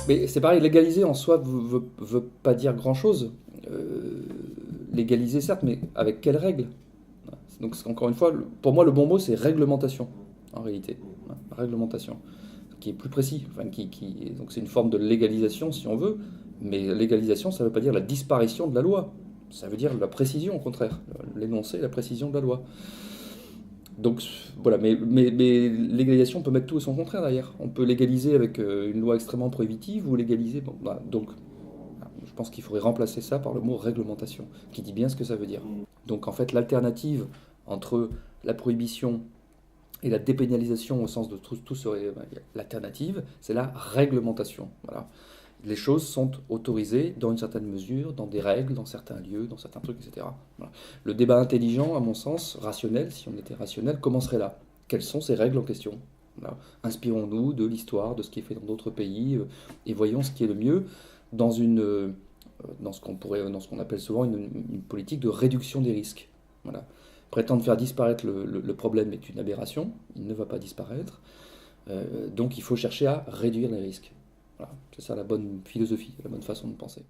Mais c'est pareil, légaliser en soi veut pas dire grand-chose. Légaliser certes, mais avec quelles règles? Donc encore une fois, pour moi le bon mot c'est réglementation, en réalité. Réglementation, qui est plus précis. Enfin, donc c'est une forme de légalisation si on veut, mais légalisation ça veut pas dire la disparition de la loi. Ça veut dire la précision au contraire, l'énoncé, la précision de la loi. Donc voilà, mais légalisation peut mettre tout et son contraire derrière. On peut légaliser avec une loi extrêmement prohibitive ou légaliser. Bon, voilà. Donc je pense qu'il faudrait remplacer ça par le mot réglementation, qui dit bien ce que ça veut dire. Donc en fait, l'alternative entre la prohibition et la dépénalisation au sens de tout serait l'alternative, c'est la réglementation. Voilà. Les choses sont autorisées dans une certaine mesure, dans des règles, dans certains lieux, dans certains trucs, etc. Voilà. Le débat intelligent, à mon sens, rationnel, si on était rationnel, commencerait là. Quelles sont ces règles en question? Voilà. Inspirons-nous de l'histoire, de ce qui est fait dans d'autres pays, et voyons ce qui est le mieux dans dans ce qu'on appelle souvent une politique de réduction des risques. Voilà. Prétendre faire disparaître le problème est une aberration, il ne va pas disparaître. Donc il faut chercher à réduire les risques. Voilà, c'est ça la bonne philosophie, la bonne façon de penser.